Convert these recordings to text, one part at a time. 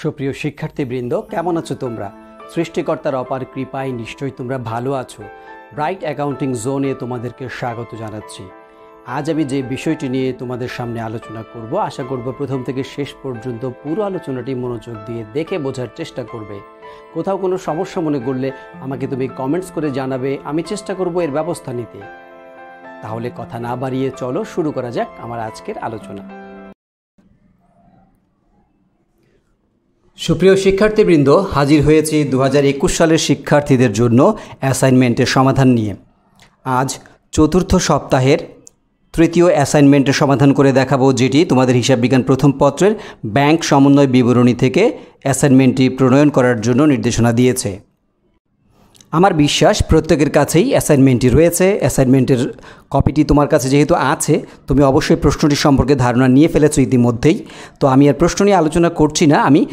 সুপ্রিয় শিক্ষার্থীবৃন্দ, কেমন আছো তোমরা? সৃষ্টিকর্তার অপার কৃপায় নিশ্চয়ই তোমরা ভালো আছো। ব্রাইট অ্যাকাউন্টিং জোনে তোমাদেরকে স্বাগত জানাচ্ছি। আজ আমি যে বিষয়টি নিয়ে তোমাদের সামনে আলোচনা করব, আশা করব প্রথম থেকে শেষ পর্যন্ত পুরো আলোচনাটি মনোযোগ দিয়ে দেখে বোঝার চেষ্টা করবে। কোথাও কোনো সমস্যা মনে করলে আমাকে তুমি কমেন্টস করে জানাবে, আমি চেষ্টা করব এর ব্যবস্থা নিতে। তাহলে কথা না বাড়িয়ে চলো শুরু করা যাক আমার আজকের আলোচনা। সুপ্রিয় শিক্ষার্থীবৃন্দ, হাজির হয়েছি 2021 সালের শিক্ষার্থীদের জন্য অ্যাসাইনমেন্টের সমাধান নিয়ে। আজ চতুর্থ সপ্তাহের তৃতীয় অ্যাসাইনমেন্টের সমাধান করে দেখাবো, যেটি তোমাদের হিসাব বিজ্ঞান প্রথম পত্রের ব্যাংক সমন্বয় বিবরণী থেকে অ্যাসাইনমেন্টটি প্রণয়ন করার জন্য নির্দেশনা দিয়েছে। আমার বিশ্বাস প্রত্যেকের কাছেই অ্যাসাইনমেন্টটি রয়েছে। অ্যাসাইনমেন্টের কপিটি তোমার কাছে যেহেতু আছে, তুমি অবশ্যই প্রশ্নটি সম্পর্কে ধারণা নিয়ে ফেলেছো ইতিমধ্যেই। তো আমি আর প্রশ্ন নিয়ে আলোচনা করছি না, আমি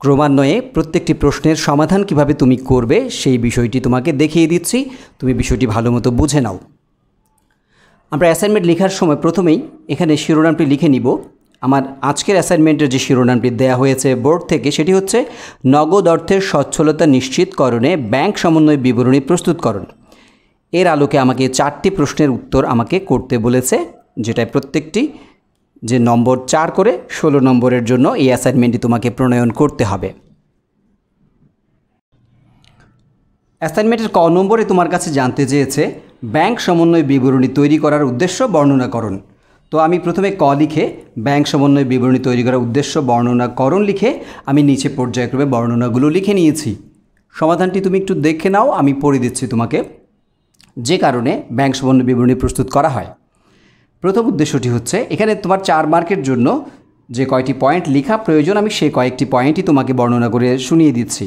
ক্রমান্বয়ে প্রত্যেকটি প্রশ্নের সমাধান কিভাবে তুমি করবে সেই বিষয়টি তোমাকে দেখিয়ে দিচ্ছি। তুমি বিষয়টি ভালো মতো বুঝে নাও। আমরা অ্যাসাইনমেন্ট লেখার সময় প্রথমেই এখানে শিরোনামটি লিখে নিব। আমার আজকের অ্যাসাইনমেন্টের যে শিরোনামটি দেয়া হয়েছে বোর্ড থেকে, সেটি হচ্ছে নগদ অর্থের সচ্ছলতা নিশ্চিতকরণে ব্যাংক সমন্বয় বিবরণী প্রস্তুতকরণ। এর আলোকে আমাকে 4টি প্রশ্নের উত্তর আমাকে করতে বলেছে, যেটায় প্রত্যেকটি যে নম্বর 4 করে 16 নম্বরের জন্য এই অ্যাসাইনমেন্টটি তোমাকে প্রণয়ন করতে হবে। অ্যাসাইনমেন্টের ক নম্বরে তোমার কাছে জানতে চেয়েছে ব্যাংক সমন্বয় বিবরণী তৈরি করার উদ্দেশ্য বর্ণনাকরণ। তো আমি প্রথমে ক লিখে ব্যাংক সমন্বয় বিবরণী তৈরি করার উদ্দেশ্য বর্ণনাকরণ লিখে আমি নিচে পর্যায়ক্রমে বর্ণনাগুলো লিখে নিয়েছি। সমাধানটি তুমি একটু দেখে নাও, আমি পড়ে দিচ্ছি তোমাকে। যে কারণে ব্যাংক সমন্বয় বিবরণী প্রস্তুত করা হয়, প্রথম উদ্দেশ্যটি হচ্ছে এখানে তোমার 4 মার্কের জন্য যে কয়টি পয়েন্ট লেখা প্রয়োজন, আমি সেই কয়েকটি পয়েন্টই তোমাকে বর্ণনা করে শুনিয়ে দিচ্ছি।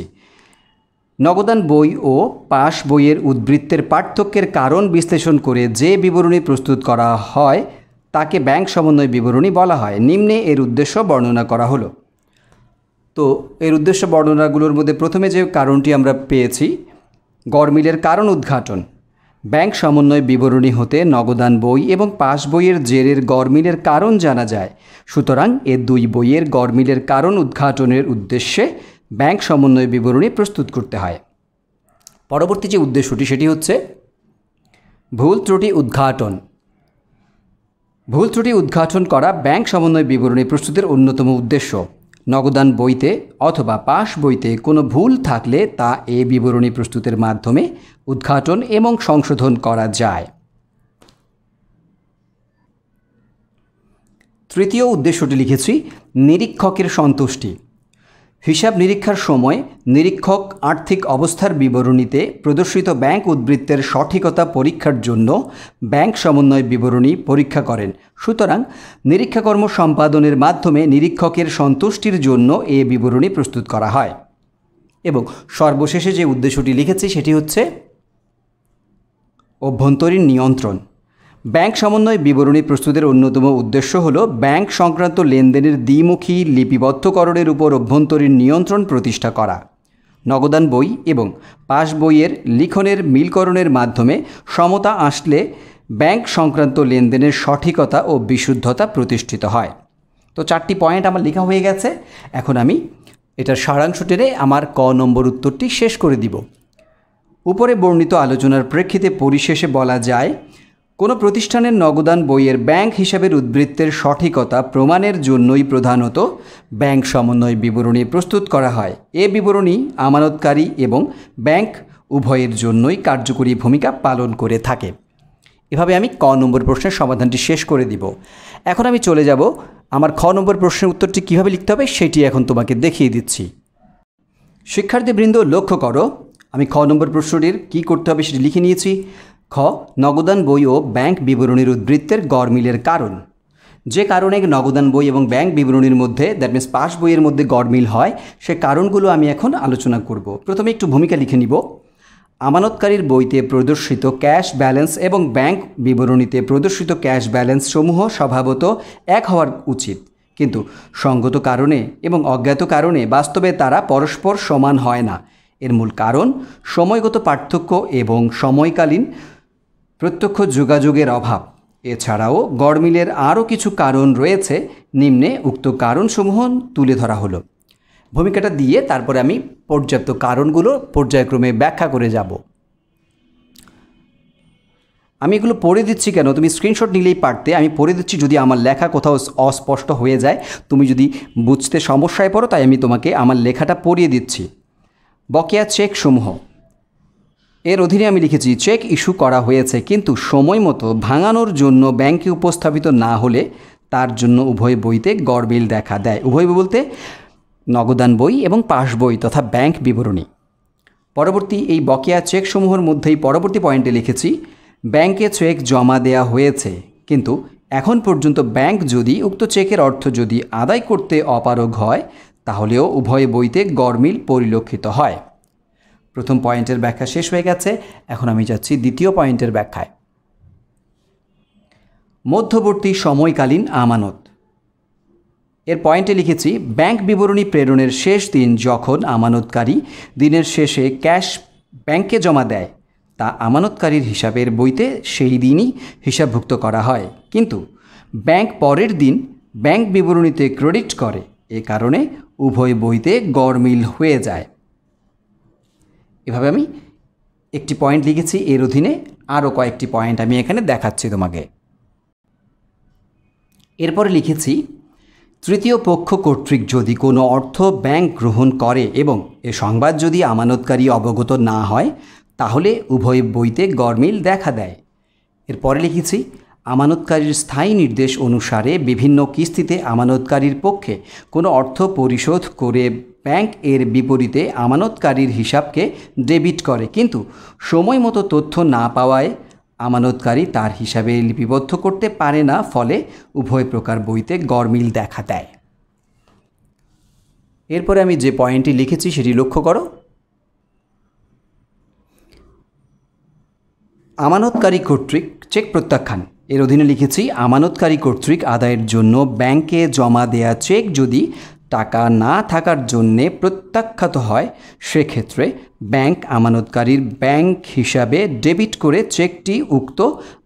নগদান বই ও পাস বইয়ের উদ্বৃত্তের পার্থক্যের কারণ বিশ্লেষণ করে যে বিবরণী প্রস্তুত করা হয় তাকে ব্যাংক সমন্বয় বিবরণী বলা হয়। নিম্নে এর উদ্দেশ্য বর্ণনা করা হলো। তো এর উদ্দেশ্য বর্ণনাগুলোর মধ্যে প্রথমে যে কারণটি আমরা পেয়েছি, গড়মিলের কারণ উদ্ঘাটন। ব্যাংক সমন্বয় বিবরণী হতে নগদান বই এবং পাস বইয়ের জেরের গড়মিলের কারণ জানা যায়। সুতরাং এ দুই বইয়ের গড়মিলের কারণ উদ্ঘাটনের উদ্দেশ্যে ব্যাংক সমন্বয় বিবরণী প্রস্তুত করতে হয়। পরবর্তী যে উদ্দেশ্যটি সেটি হচ্ছে ভুল ত্রুটি উদ্ঘাটন। ভুল ত্রুটি উদ্ঘাটন করা ব্যাংক সমন্বয় বিবরণী প্রস্তুতের অন্যতম উদ্দেশ্য। নগদান বইতে অথবা পাস বইতে কোনো ভুল থাকলে তা এ বিবরণী প্রস্তুতের মাধ্যমে উদ্ঘাটন এবং সংশোধন করা যায়। তৃতীয় উদ্দেশ্যটি লিখেছি নিরীক্ষকের সন্তুষ্টি। হিসাব নিরীক্ষার সময় নিরীক্ষক আর্থিক অবস্থার বিবরণীতে প্রদর্শিত ব্যাংক উদ্বৃত্তের সঠিকতা পরীক্ষার জন্য ব্যাংক সমন্বয় বিবরণী পরীক্ষা করেন। সুতরাং নিরীক্ষাকর্ম সম্পাদনের মাধ্যমে নিরীক্ষকের সন্তুষ্টির জন্য এ বিবরণী প্রস্তুত করা হয়। এবং সর্বশেষে যে উদ্দেশ্যটি লিখেছি সেটি হচ্ছে অভ্যন্তরীণ নিয়ন্ত্রণ। ব্যাংক সমন্বয় বিবরণী প্রস্তুতের অন্যতম উদ্দেশ্য হল ব্যাংক সংক্রান্ত লেনদেনের দ্বিমুখী লিপিবদ্ধকরণের উপর অভ্যন্তরীণ নিয়ন্ত্রণ প্রতিষ্ঠা করা। নগদান বই এবং পাস বইয়ের লিখনের মিলকরণের মাধ্যমে সমতা আসলে ব্যাংক সংক্রান্ত লেনদেনের সঠিকতা ও বিশুদ্ধতা প্রতিষ্ঠিত হয়। তো 4টি পয়েন্ট আমার লেখা হয়ে গেছে। এখন আমি এটার সারাংশ টেনে আমার ক নম্বর উত্তরটি শেষ করে দিব। উপরে বর্ণিত আলোচনার প্রেক্ষিতে পরিশেষে বলা যায়, কোনো প্রতিষ্ঠানের নগদান বইয়ের ব্যাংক হিসাবের উদ্বৃত্তের সঠিকতা প্রমাণের জন্যই প্রধানত ব্যাংক সমন্বয় বিবরণী প্রস্তুত করা হয়। এ বিবরণী আমানতকারী এবং ব্যাংক উভয়ের জন্যই কার্যকরী ভূমিকা পালন করে থাকে। এভাবে আমি ক নম্বর প্রশ্নের সমাধানটি শেষ করে দিব। এখন আমি চলে যাব আমার খ নম্বর প্রশ্নের উত্তরটি কীভাবে লিখতে হবে সেটি এখন তোমাকে দেখিয়ে দিচ্ছি। শিক্ষার্থীবৃন্দ লক্ষ্য করো, আমি খ নম্বর প্রশ্নটির কী করতে হবে সেটি লিখে নিয়েছি। খ, নগদান বই ও ব্যাংক বিবরণীর উদ্বৃত্তের গড়মিলের কারণ। যে কারণে নগদান বই এবং ব্যাংক বিবরণীর মধ্যে, দ্যাট মিনস পাস বইয়ের মধ্যে গড়মিল হয়, সে কারণগুলো আমি এখন আলোচনা করব। প্রথমে একটু ভূমিকা লিখে নিব। আমানতকারীর বইতে প্রদর্শিত ক্যাশ ব্যালেন্স এবং ব্যাংক বিবরণীতে প্রদর্শিত ক্যাশ ব্যালেন্স সমূহ স্বভাবত এক হওয়ার উচিত, কিন্তু সঙ্গত কারণে এবং অজ্ঞাত কারণে বাস্তবে তারা পরস্পর সমান হয় না। এর মূল কারণ সময়গত পার্থক্য এবং সময়কালীন প্রত্যক্ষ যোগাযোগের অভাব। এছাড়াও গড়মিলের আরও কিছু কারণ রয়েছে, নিম্নে উক্ত কারণসমূহ তুলে ধরা হলো। ভূমিকাটা দিয়ে তারপরে আমি পর্যাপ্ত কারণগুলো পর্যায়ক্রমে ব্যাখ্যা করে যাব। আমি এগুলো পড়ে দিচ্ছি কেন, তুমি স্ক্রিনশট নিলেই পারতে, আমি পড়ে দিচ্ছি যদি আমার লেখা কোথাও অস্পষ্ট হয়ে যায়, তুমি যদি বুঝতে সমস্যায় পড়ো, তাই আমি তোমাকে আমার লেখাটা পড়িয়ে দিচ্ছি। বকেয়া চেক সমূহ, এর অধীনে আমি লিখেছি চেক ইস্যু করা হয়েছে কিন্তু সময় মতো ভাঙানোর জন্য ব্যাংকে উপস্থাপিত না হলে তার জন্য উভয় বইতে গড়মিল দেখা দেয়। উভয় বই বলতে নগদান বই এবং পাস বই তথা ব্যাংক বিবরণী। পরবর্তী এই বকেয়া চেক সমূহের মধ্যেই পরবর্তী পয়েন্টে লিখেছি ব্যাংকে চেক জমা দেয়া হয়েছে কিন্তু এখন পর্যন্ত ব্যাংক যদি উক্ত চেকের অর্থ যদি আদায় করতে অপারগ হয় তাহলেও উভয় বইতে গড়মিল পরিলক্ষিত হয়। প্রথম পয়েন্টের ব্যাখ্যা শেষ হয়ে গেছে, এখন আমি যাচ্ছি দ্বিতীয় পয়েন্টের ব্যাখ্যায়। মধ্যবর্তী সময়কালীন আমানত, এর পয়েন্টে লিখেছি ব্যাংক বিবরণী প্রেরণের শেষ দিন যখন আমানতকারী দিনের শেষে ক্যাশ ব্যাংকে জমা দেয় তা আমানতকারীর হিসাবের বইতে সেই দিনই হিসাবভুক্ত করা হয়, কিন্তু ব্যাংক পরের দিন ব্যাংক বিবরণীতে ক্রেডিট করে, এ কারণে উভয় বইতে গড়মিল হয়ে যায়। এভাবে আমি একটি পয়েন্ট লিখেছি, এর অধীনে আরও কয়েকটি পয়েন্ট আমি এখানে দেখাচ্ছি তোমাকে। এরপরে লিখেছি তৃতীয় পক্ষ কর্তৃক যদি কোনো অর্থ ব্যাংক গ্রহণ করে এবং এ সংবাদ যদি আমানতকারী অবগত না হয় তাহলে উভয় বইতে গড়মিল দেখা দেয়। এরপরে লিখেছি আমানতকারীর স্থায়ী নির্দেশ অনুসারে বিভিন্ন কিস্তিতে আমানতকারীর পক্ষে কোনো অর্থ পরিশোধ করে ব্যাংক এর বিপরীতে আমানতকারীর হিসাবকে ডেবিট করে, কিন্তু সময় মতো তথ্য না পাওয়ায় আমানতকারী তার হিসাবে লিপিবদ্ধ করতে পারে না, ফলে উভয় প্রকার বইতে গড়মিল দেখা দেয়। এরপরে আমি যে পয়েন্টটি লিখেছি সেটি লক্ষ্য করো। আমানতকারী কর্তৃক চেক প্রত্যাখ্যান, এর অধীনে লিখেছি আমানতকারী কর্তৃক আদায়ের জন্য ব্যাংকে জমা দেয়া চেক যদি টাকা না থাকার জন্যে প্রত্যাখ্যাত হয় সেক্ষেত্রে ব্যাংক আমানতকারীর ব্যাংক হিসাবে ডেবিট করে চেকটি উক্ত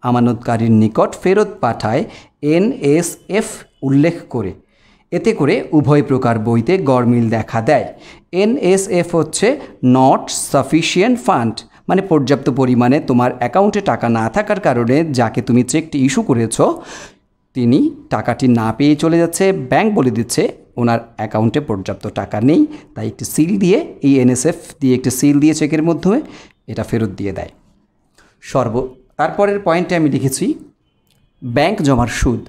আমানতকারীর নিকট ফেরত পাঠায় NSF উল্লেখ করে, এতে করে উভয় প্রকার বইতে গড়মিল দেখা দেয়। NSF হচ্ছে নট সাফিসিয়েন্ট ফান্ড, মানে পর্যাপ্ত পরিমাণে তোমার অ্যাকাউন্টে টাকা না থাকার কারণে যাকে তুমি চেকটি ইস্যু করেছো তিনি টাকাটি না পেয়ে চলে যাচ্ছে, ব্যাংক বলে দিচ্ছে ওনার অ্যাকাউন্টে পর্যাপ্ত টাকা নেই, তাই একটি সিল দিয়ে এই NSF দিয়ে একটি সিল দিয়ে চেকের মাধ্যমে এটা ফেরত দিয়ে দেয়। তারপরের পয়েন্টে আমি লিখেছি ব্যাংক জমার সুদ।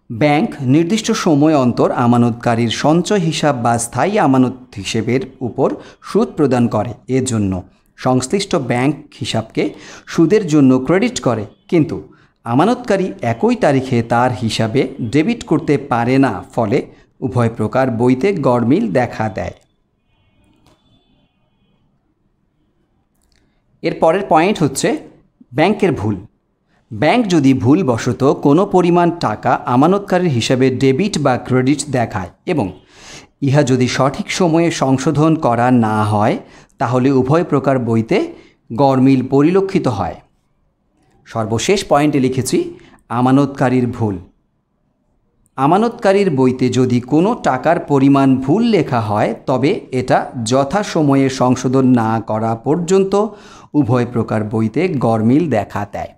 ব্যাংক নির্দিষ্ট সময় অন্তর আমানতকারীর সঞ্চয় হিসাব বা স্থায়ী আমানত হিসেবের উপর সুদ প্রদান করে, এজন্য সংশ্লিষ্ট ব্যাংক হিসাবকে সুদের জন্য ক্রেডিট করে, কিন্তু আমানতকারী একই তারিখে তার হিসাবে ডেবিট করতে পারে না, ফলে উভয় প্রকার বইতে গড়মিল দেখা দেয়। এর পরের পয়েন্ট হচ্ছে ব্যাংকের ভুল। ব্যাংক যদি ভুলবশত কোনো পরিমাণ টাকা আমানতকারীর হিসাবে ডেবিট বা ক্রেডিট দেখায় এবং ইহা যদি সঠিক সময়ে সংশোধন করা না হয় তাহলে উভয় প্রকার বইতে গড়মিল পরিলক্ষিত হয়। সর্বশেষ পয়েন্টে লিখেছি আমানতকারীর ভুল। আমানতকারীর বইতে যদি কোনো টাকার পরিমাণ ভুল লেখা হয় তবে এটা যথাসময়ে সংশোধন না করা পর্যন্ত উভয় প্রকার বইতে গড়মিল দেখা দেয়।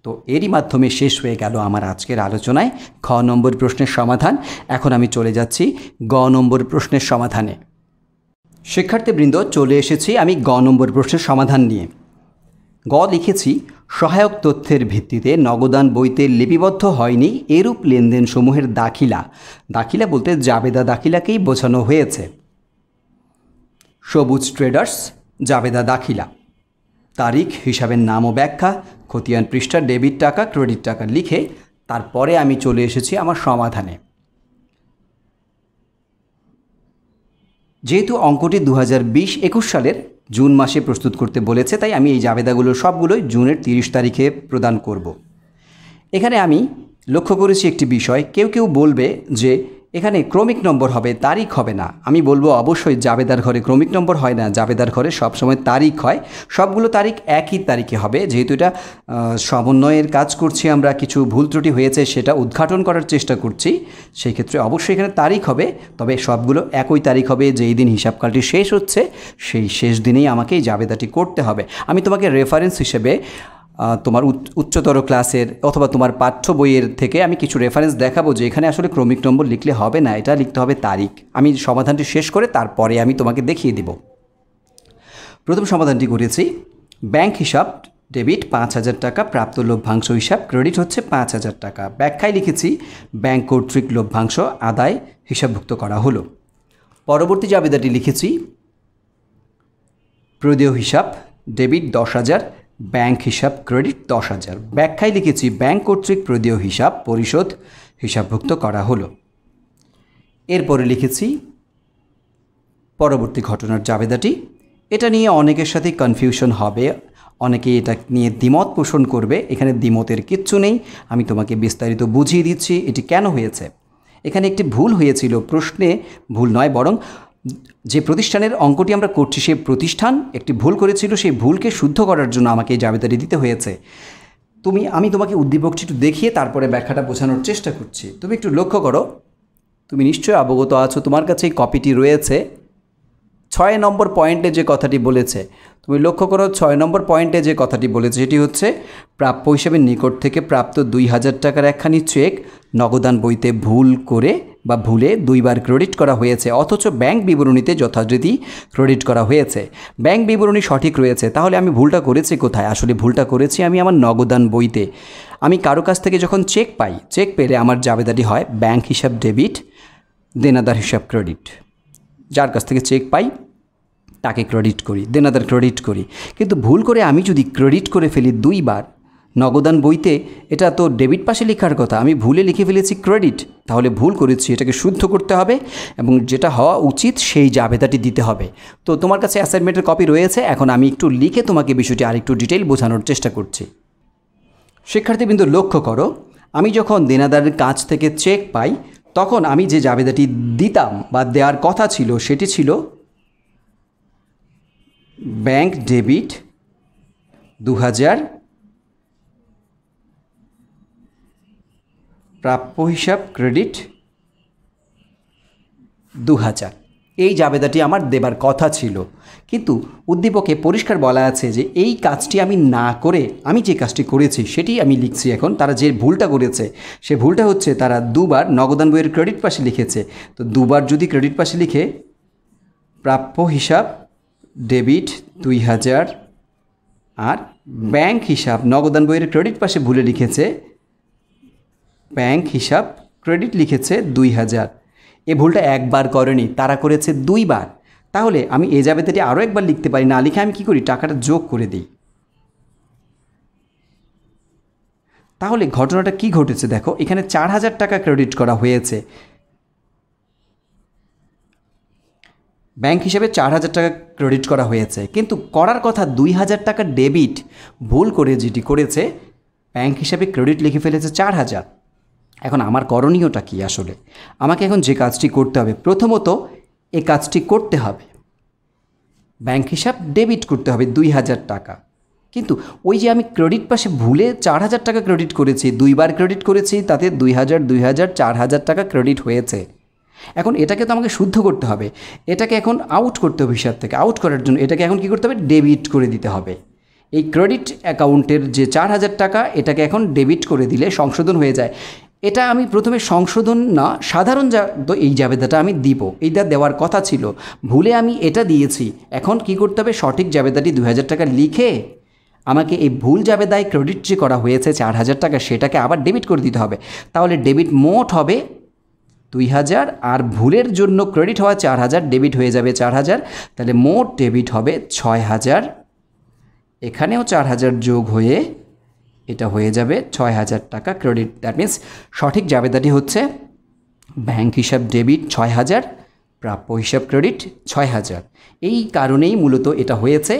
তো এরই মাধ্যমে শেষ হয়ে গেল আমার আজকের আলোচনায় খ নম্বর প্রশ্নের সমাধান। এখন আমি চলে যাচ্ছি গ নম্বর প্রশ্নের সমাধানে। শিক্ষার্থীবৃন্দ, চলে এসেছি আমি গ নম্বর প্রশ্নের সমাধান নিয়ে। গ লিখেছি সহায়ক তথ্যের ভিত্তিতে নগদান বইতে লিপিবদ্ধ হয়নি এরূপ লেনদেন সমূহের দাখিলা, দাখিলা বলতে জাবেদা দাখিলাকেই বোঝানো হয়েছে। সবুজ ট্রেডার্স জাবেদা দাখিলা, তারিখ, হিসাবের নাম ও ব্যাখ্যা, খতিয়ান পৃষ্ঠা, ডেবিট টাকা, ক্রেডিট টাকা লিখে তারপরে আমি চলে এসেছি আমার সমাধানে। যেহেতু অঙ্কটি 2020-21 সালের জুন মাসে প্রস্তুত করতে বলেছে তাই আমি এই জাবেদাগুলো সবগুলোই জুনের 30 তারিখে প্রদান করব। এখানে আমি লক্ষ্য করেছি একটি বিষয়, কেউ কেউ বলবে যে এখানে ক্রমিক নম্বর হবে, তারিখ হবে না। আমি বলবো অবশ্যই জাবেদার ঘরে ক্রমিক নম্বর হয় না, জাবেদার ঘরে সবসময় তারিখ হয়। সবগুলো তারিখ একই তারিখে হবে। যেহেতু এটা সমন্বয়ের কাজ করছি আমরা, কিছু ভুল ত্রুটি হয়েছে সেটা উদ্ঘাটন করার চেষ্টা করছি, সেই ক্ষেত্রে অবশ্যই এখানে তারিখ হবে, তবে সবগুলো একই তারিখ হবে। যেই দিন হিসাবকালটি শেষ হচ্ছে সেই শেষ দিনেই আমাকে এই জাবেদাটি করতে হবে। আমি তোমাকে রেফারেন্স হিসেবে তোমার উচ্চতর ক্লাসের অথবা তোমার পাঠ্য বইয়ের থেকে আমি কিছু রেফারেন্স দেখাবো যে এখানে আসলে ক্রমিক নম্বর লিখলে হবে না, এটা লিখতে হবে তারিখ। আমি সমাধানটি শেষ করে তারপরে আমি তোমাকে দেখিয়ে দেব। প্রথম সমাধানটি করেছি, ব্যাংক হিসাব ডেবিট ৫,০০০ টাকা, প্রাপ্ত লভ্যাংশ হিসাব ক্রেডিট হচ্ছে ৫,০০০ টাকা। ব্যাখ্যায় লিখেছি ব্যাংক কর্তৃক লভ্যাংশ আদায় হিসাবভুক্ত করা হলো। পরবর্তী জাবেদাটি লিখেছি প্রদেয় হিসাব ডেবিট ১০,০০০, ব্যাংক হিসাব ক্রেডিট ১০,০০০। ব্যাখ্যায় লিখেছি ব্যাংক কর্তৃক প্রদেয় হিসাব পরিশোধ হিসাবভুক্ত করা হলো। এরপরে লিখেছি পরবর্তী ঘটনার জাবেদাটি। এটা নিয়ে অনেকের সাথে কনফিউশন হবে, অনেকে এটা নিয়ে দ্বিমত পোষণ করবে। এখানে দ্বিমতের কিচ্ছু নেই, আমি তোমাকে বিস্তারিত বুঝিয়ে দিচ্ছি এটি কেন হয়েছে। এখানে একটি ভুল হয়েছিল, প্রশ্নে ভুল নয়, বরং যে প্রতিষ্ঠানের অঙ্কটি আমরা করছি সেই প্রতিষ্ঠান একটি ভুল করেছিল, সেই ভুলকে শুদ্ধ করার জন্য আমাকে এই জাবেদাটি দিতে হয়েছে। আমি তোমাকে উদ্দীপকটি একটু দেখিয়ে তারপরে ব্যাখ্যাটা বোঝানোর চেষ্টা করছি। তুমি একটু লক্ষ্য করো, তুমি নিশ্চয়ই অবগত আছো, তোমার কাছে এই কপিটি রয়েছে। ৬ নম্বর পয়েন্টে যে কথাটি বলেছে, তুমি লক্ষ্য করো ৬ নম্বর পয়েন্টে যে কথাটি বলেছে সেটি হচ্ছে প্রাপ্য হিসেবে নিকট থেকে প্রাপ্ত ২,০০০ টাকার একখানি চেক নগদান বইতে ভুল করে বা ভুলে ২ বার ক্রেডিট করা হয়েছে, অথচ ব্যাংক বিবরণীতে যথারীতি ক্রেডিট করা হয়েছে। ব্যাংক বিবরণী সঠিক রয়েছে, তাহলে আমি ভুলটা করেছি কোথায়? আসলে ভুলটা করেছি আমি আমার নগদান বইতে। আমি কারো কাছ থেকে যখন চেক পাই, চেক পেলে আমার জাবেদাটি হয় ব্যাংক হিসাব ডেবিট, দেনাদার হিসাব ক্রেডিট। যার কাছ থেকে চেক পাই তাকে ক্রেডিট করি, দেনাদার ক্রেডিট করি। কিন্তু ভুল করে আমি যদি ক্রেডিট করে ফেলি ২ বার নগদান বইতে, এটা তো ডেবিট পাশে লেখার কথা, আমি ভুলে লিখে ফেলেছি ক্রেডিট, তাহলে ভুল করেছি, এটাকে শুদ্ধ করতে হবে এবং যেটা হওয়া উচিত সেই জাবেদাটি দিতে হবে। তো তোমার কাছে অ্যাসাইনমেন্টের কপি রয়েছে, এখন আমি একটু লিখে তোমাকে বিষয়টি আরেকটু ডিটেইল বোঝানোর চেষ্টা করছি। শিক্ষার্থীবৃন্দ লক্ষ্য করো, আমি যখন দেনাদারের কাছ থেকে চেক পাই তখন আমি যে জাবেদাটি দিতাম বা দেওয়ার কথা ছিল সেটি ছিল ব্যাংক ডেবিট ২,০০০, প্রাপ্য হিসাব ক্রেডিট ২,০০০। এই জাবেদাটি আমার দেবার কথা ছিল, কিন্তু উদ্দীপকে পরিষ্কার বলা আছে যে এই কাজটি আমি না করে আমি যে কাজটি করেছি সেটি আমি লিখছি। এখন তারা যে ভুলটা করেছে সে ভুলটা হচ্ছে তারা ২ বার নগদান বইয়ের ক্রেডিট পাশে লিখেছে। তো ২ বার যদি ক্রেডিট পাশে লিখে প্রাপ্য হিসাব ডেবিট ২,০০০ আর ব্যাংক হিসাব নগদান বইয়ের ক্রেডিট পাশে ভুলে লিখেছে ব্যাংক হিসাব ক্রেডিট লিখেছে ২,০০০, এ ভুলটা একবার করেনি, তারা করেছে ২ বার। তাহলে আমি এই জাবেদাটি আরও একবার লিখতে পারি, না লিখে আমি কী করি, টাকাটা যোগ করে দিই। তাহলে ঘটনাটা কি ঘটেছে দেখো, এখানে ৪,০০০ টাকা ক্রেডিট করা হয়েছে, ব্যাংক হিসেবে ৪,০০০ টাকা ক্রেডিট করা হয়েছে, কিন্তু করার কথা ২,০০০ টাকা ডেবিট, ভুল করে যেটি করেছে ব্যাংক হিসেবে ক্রেডিট লিখে ফেলেছে ৪,০০০। এখন আমার করণীয়টা কি? আসলে আমাকে এখন যে কাজটি করতে হবে, প্রথমত এই কাজটি করতে হবে, ব্যাংক হিসাব ডেবিট করতে হবে ২,০০০ টাকা। কিন্তু ওই যে আমি ক্রেডিট পাশে ভুলে ৪,০০০ টাকা ক্রেডিট করেছি, ২ বার ক্রেডিট করেছি, তাতে ২,০০০, ২,০০০, ৪,০০০ টাকা ক্রেডিট হয়েছে। এখন এটাকে তো আমাকে শুদ্ধ করতে হবে, এটাকে এখন আউট করতে হবে হিসাব থেকে। আউট করার জন্য এটাকে এখন কি করতে হবে, ডেবিট করে দিতে হবে। এই ক্রেডিট অ্যাকাউন্টের যে ৪,০০০ টাকা এটাকে এখন ডেবিট করে দিলে সংশোধন হয়ে যায়। এটা আমি প্রথমে সংশোধন না, সাধারণ এই জাবেদাটা আমি দিব, এইটা দেওয়ার কথা ছিল, ভুলে আমি এটা দিয়েছি। এখন কি করতে হবে, সঠিক জাবেদাটি ২,০০০ টাকা লিখে আমাকে এই ভুল জাবেদায় ক্রেডিট যে করা হয়েছে ৪,০০০ টাকা সেটাকে আবার ডেবিট করে দিতে হবে। তাহলে ডেবিট মোট হবে ২,০০০ আর ভুলের জন্য ক্রেডিট হওয়া ৪,০০০, ডেবিট হয়ে যাবে ৪,০০০, তাহলে মোট ডেবিট হবে ৬,০০০, এখানেও ৪,০০০ যোগ হয়ে এটা হয়ে যাবে ৬,০০০ টাকা ক্রেডিট। দ্যাট মিন্স সঠিক জাবেদাটি হচ্ছে ব্যাংক হিসাব ডেবিট ৬,০০০, প্রাপ্য হিসাব ক্রেডিট ৬,০০০। এই কারণেই মূলত এটা হয়েছে,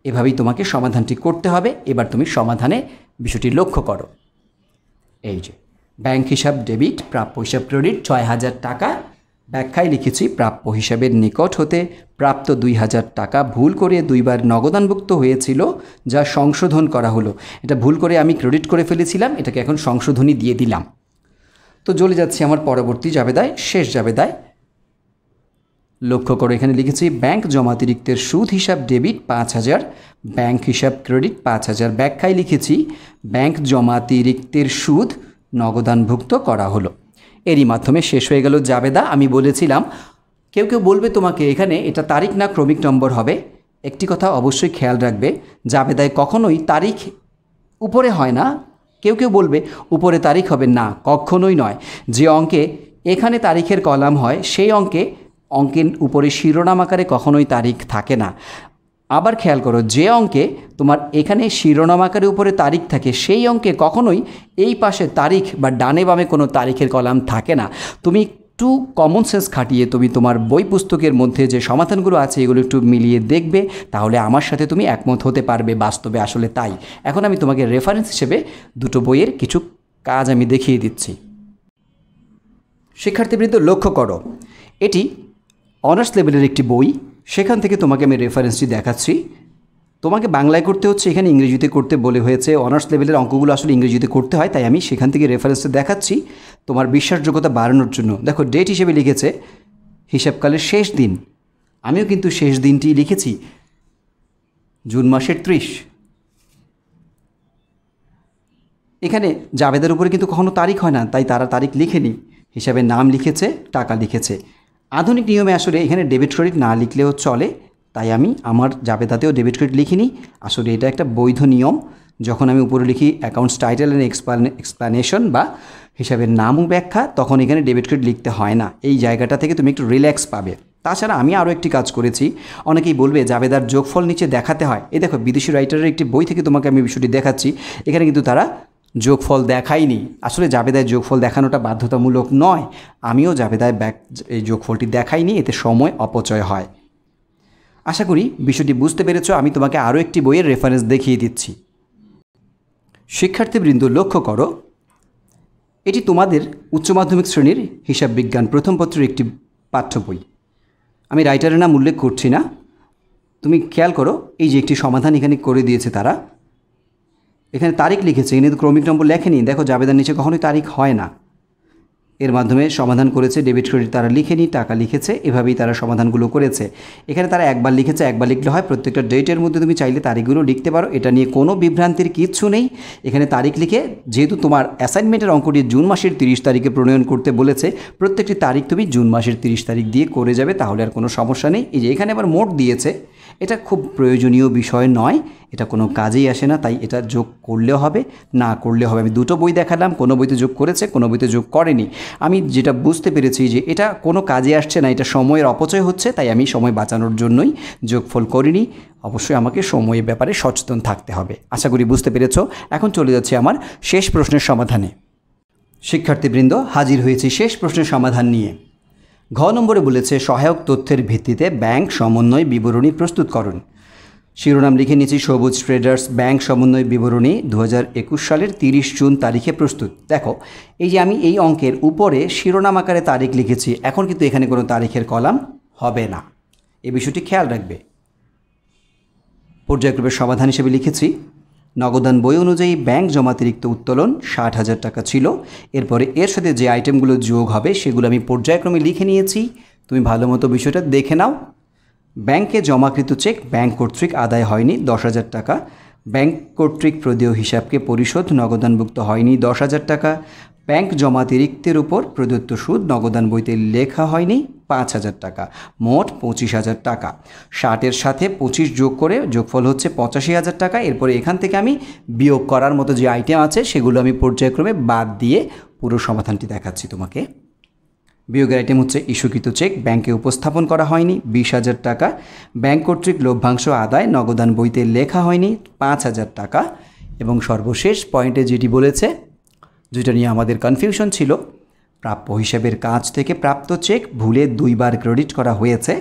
এভাবেই তোমাকে সমাধানটি করতে হবে। এবার তুমি সমাধানে বিষয়টি লক্ষ্য করো। এই যে ব্যাংক হিসাব ডেবিট, প্রাপ্য হিসাব ক্রেডিট 6,000 টাকা। ব্যাখ্যায় লিখেছি প্রাপ্য হিসাবের নিকট হতে প্রাপ্ত 2,000 টাকা ভুল করে দুইবার নগদানভুক্ত হয়েছিল, যা সংশোধন করা হলো। এটা ভুল করে আমি ক্রেডিট করে ফেলেছিলাম, এটাকে এখন সংশোধনী দিয়ে দিলাম। তো চলে যাচ্ছি আমার পরবর্তী জাবেদায়, শেষ জাবেদায়। লক্ষ্য করো এখানে লিখেছি ব্যাংক জমাতিরিক্তের সুদ হিসাব ডেবিট 5,000, ব্যাংক হিসাব ক্রেডিট 5,000। ব্যাখ্যায় লিখেছি ব্যাংক জমাতিরিক্তের সুদ নগদানভুক্ত করা হলো। এরই মাধ্যমে শেষ হয়ে গেল জাবেদা। আমি বলেছিলাম কেউ কেউ বলবে তোমাকে এখানে এটা তারিখ না ক্রমিক নম্বর হবে। একটি কথা অবশ্যই খেয়াল রাখবে, জাবেদায় কখনোই তারিখ উপরে হয় না। কেউ কেউ বলবে উপরে তারিখ হবে, না, কখনোই নয়। যে অঙ্কে এখানে তারিখের কলাম হয় সেই অঙ্কের উপরে শিরোনাম আকারে কখনোই তারিখ থাকে না। আবার খেয়াল করো, যে অঙ্কে তোমার এখানে শিরোনাম আকারে উপরে তারিখ থাকে সেই অঙ্কে কখনোই এই পাশে তারিখ বা ডানে বামে কোনো তারিখের কলাম থাকে না। তুমি একটু কমন সেন্স খাটিয়ে তুমি তোমার বই পুস্তকের মধ্যে যে সমাধানগুলো আছে এগুলো একটু মিলিয়ে দেখবে, তাহলে আমার সাথে তুমি একমত হতে পারবে। বাস্তবে আসলে তাই। এখন আমি তোমাকে রেফারেন্স হিসেবে দুটো বইয়ের কিছু কাজ আমি দেখিয়ে দিচ্ছি। শিক্ষার্থীবৃন্দ লক্ষ্য করো, এটি অনার্স লেভেলের একটি বই, সেখান থেকে তোমাকে আমি রেফারেন্সটি দেখাচ্ছি। তোমাকে বাংলায় করতে হচ্ছে, এখানে ইংরেজিতে করতে বলে হয়েছে। অনার্স লেভেলের অঙ্কগুলো আসলে ইংরেজিতে করতে হয়, তাই আমি সেখান থেকে রেফারেন্সটা দেখাচ্ছি তোমার বিশ্বাসযোগ্যতা বাড়ানোর জন্য। দেখো ডেট হিসেবে লিখেছে হিসাবকালের শেষ দিন, আমিও কিন্তু শেষ দিনটি লিখেছি, জুন মাসের 30। এখানে জাবেদার উপরে কিন্তু কখনো তারিখ হয় না, তাই তারা তারিখ লিখেনি, হিসাবের নাম লিখেছে, টাকা লিখেছে। আধুনিক নিয়মে আসলে এখানে ডেবিট ক্রেডিট না লিখলেও চলে, তাই আমি আমার জাবেদাতেও ডেবিট ক্রেডিট লিখিনি। আসলে এটা একটা বৈধ নিয়ম। যখন আমি উপরে লিখি অ্যাকাউন্টস টাইটেল অ্যান্ড এক্সপ্লানেশন বা হিসাবের নাম ও ব্যাখ্যা, তখন এখানে ডেবিট ক্রেডিট লিখতে হয় না। এই জায়গাটা থেকে তুমি একটু রিল্যাক্স পাবে। তাছাড়া আমি আরও একটি কাজ করেছি, অনেকেই বলবে জাবেদার যোগফল নিচে দেখাতে হয়। এই দেখো বিদেশি রাইটারের একটি বই থেকে তোমাকে আমি বিষয়টি দেখাচ্ছি। এখানে কিন্তু তারা যোগফল দেখায়নি। আসলে জাবেদায় যোগফল দেখানোটা বাধ্যতামূলক নয়। আমিও জাবেদায় এই যোগফলটি দেখাইনি, এতে সময় অপচয় হয়। আশা করি বিষয়টি বুঝতে পেরেছ। আমি তোমাকে আরও একটি বইয়ের রেফারেন্স দেখিয়ে দিচ্ছি। শিক্ষার্থীবৃন্দ লক্ষ্য করো, এটি তোমাদের উচ্চ মাধ্যমিক শ্রেণীর হিসাব বিজ্ঞান প্রথম পত্রের একটি পাঠ্য বই। আমি রাইটারের নাম উল্লেখ করছি না। তুমি খেয়াল করো, এই যে একটি সমাধান এখানে করে দিয়েছে তারা, এখানে তারিখ লিখেছে, এখানে তো ক্রমিক নম্বর লেখেনি। দেখো জাবেদার নিচে কখনোই তারিখ হয় না। এর মাধ্যমে সমাধান করেছে, ডেবিট ক্রেডিট তারা লিখেনি, টাকা লিখেছে, এভাবেই তারা সমাধানগুলো করেছে। এখানে তারা একবার লিখেছে, একবার লিখলে হয়। প্রত্যেকটা ডেটের মধ্যে তুমি চাইলে তারিখগুলো লিখতে পারো, এটা নিয়ে কোনো বিভ্রান্তির কিচ্ছু নেই। এখানে তারিখ লিখে, যেহেতু তোমার অ্যাসাইনমেন্টের অঙ্কটি জুন মাসের 30 তারিখে প্রণয়ন করতে বলেছে, প্রত্যেকটি তারিখ তুমি জুন মাসের 30 তারিখ দিয়ে করে যাবে, তাহলে আর কোনো সমস্যা নেই। এই যে এখানে আবার মোট দিয়েছে, এটা খুব প্রয়োজনীয় বিষয় নয়, এটা কোনো কাজেই আসে না, তাই এটা যোগ করলেও হবে, না করলেও হবে। আমি দুটো বই দেখালাম, কোনো বইতে যোগ করেছে, কোনো বইতে যোগ করেনি। আমি যেটা বুঝতে পেরেছি যে এটা কোনো কাজে আসছে না, এটা সময়ের অপচয় হচ্ছে, তাই আমি সময় বাঁচানোর জন্যই যোগফল করিনি। অবশ্যই আমাকে সময়ের ব্যাপারে সচেতন থাকতে হবে। আশা করি বুঝতে পেরেছ। এখন চলে যাচ্ছে আমার শেষ প্রশ্নের সমাধানে। শিক্ষার্থীবৃন্দ হাজির হয়েছি শেষ প্রশ্নের সমাধান নিয়ে। ঘ নম্বরে বলেছে সহায়ক তথ্যের ভিত্তিতে ব্যাংক সমন্বয় বিবরণী প্রস্তুত করুন। শিরোনাম লিখে নিয়েছি সবুজ ট্রেডার্স ব্যাংক সমন্বয় বিবরণী 2021 সালের 30 জুন তারিখে প্রস্তুত। দেখো এই যে আমি এই অঙ্কের উপরে শিরোনাম আকারে তারিখ লিখেছি, এখন কিন্তু এখানে কোনো তারিখের কলাম হবে না, এই বিষয়টি খেয়াল রাখবে। পর্যায়ক্রমের সমাধান হিসেবে লিখেছি নগদান বই অনুযায়ী ব্যাংক জমাতিরিক্ত উত্তোলন 60,000 টাকা ছিল। এরপরে এর সাথে যে আইটেমগুলো যোগ হবে সেগুলো আমি পর্যায়ক্রমে লিখে নিয়েছি, তুমি ভালো মতো বিষয়টা দেখে নাও। ব্যাংকে জমাকৃত চেক ব্যাংক কর্তৃক আদায় হয়নি 10,000 টাকা। ব্যাংক কর্তৃক প্রদেয় হিসাবকে পরিশোধ নগদানভুক্ত হয়নি 10,000 টাকা। ব্যাংক জমাতিরিক্তের উপর প্রদত্ত সুদ নগদান বইতে লেখা হয়নি 5,000 টাকা। মোট 25,000 টাকা। 60-এর সাথে 25 যোগ করে যোগফল হচ্ছে 85,000 টাকা। এরপরে এখান থেকে আমি বিয়োগ করার মতো যে আইটেম আছে সেগুলো আমি পর্যায়ক্রমে বাদ দিয়ে পুরো সমাধানটি দেখাচ্ছি তোমাকে। বিয়োগের আইটেম হচ্ছে ইস্যুকৃত চেক ব্যাংকে উপস্থাপন করা হয়নি 20,000 টাকা। ব্যাংক কর্তৃক লভ্যাংশ আদায় নগদান বইতে লেখা হয়নি 5,000 টাকা। এবং সর্বশেষ পয়েন্টে যেটি বলেছে, যেটা নিয়ে আমাদের কনফিউশন ছিল, প্রাপ্য হিসাবের কাজ থেকে প্রাপ্ত চেক ভুলে 2 বার ক্রেডিট করা হয়েছে,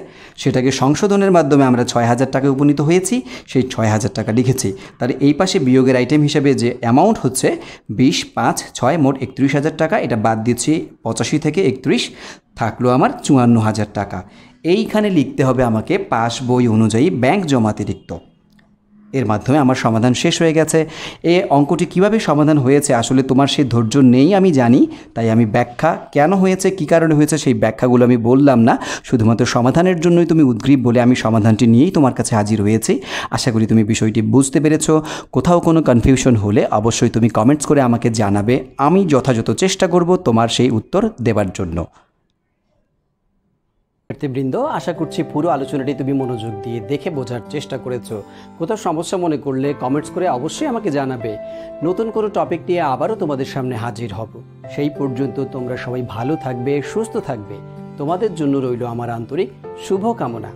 সেটাকে সংশোধনের মাধ্যমে আমরা 6,000 টাকায় উপনীত হয়েছি, সেই 6,000 টাকা লিখেছি। তাহলে এই পাশে বিয়োগের আইটেম হিসাবে যে অ্যামাউন্ট হচ্ছে 20, 5, 6 মোট 31,000 টাকা, এটা বাদ দিচ্ছি 85 থেকে 31, থাকলো আমার 54,000 টাকা। এইখানে লিখতে হবে আমাকে পাস বই অনুযায়ী ব্যাংক জমাতিরিক্ত। এর মাধ্যমে আমার সমাধান শেষ হয়ে গেছে। এই অঙ্কটি কিভাবে সমাধান হয়েছে আসলে তোমার সেই ধৈর্য নেই আমি জানি, তাই আমি ব্যাখ্যা কেন হয়েছে কী কারণে হয়েছে সেই ব্যাখ্যাগুলো আমি বললাম না, শুধুমাত্র সমাধানের জন্যই তুমি উদ্গ্রীব বলে আমি সমাধানটি নিয়েই তোমার কাছে হাজির হয়েছি। আশা করি তুমি বিষয়টি বুঝতে পেরেছো। কোথাও কোনো কনফিউশন হলে অবশ্যই তুমি কমেন্টস করে আমাকে জানাবে, আমি যথাযথ চেষ্টা করব তোমার সেই উত্তর দেওয়ার জন্য। বৃন্দ, আশা করছি পুরো আলোচনাটি তুমি মনোযোগ দিয়ে দেখে বোঝার চেষ্টা করেছো। কোথাও সমস্যা মনে করলে কমেন্টস করে অবশ্যই আমাকে জানাবে। নতুন কোনো টপিক নিয়ে আবারও তোমাদের সামনে হাজির হব। সেই পর্যন্ত তোমরা সবাই ভালো থাকবে, সুস্থ থাকবে। তোমাদের জন্য রইল আমার আন্তরিক শুভকামনা।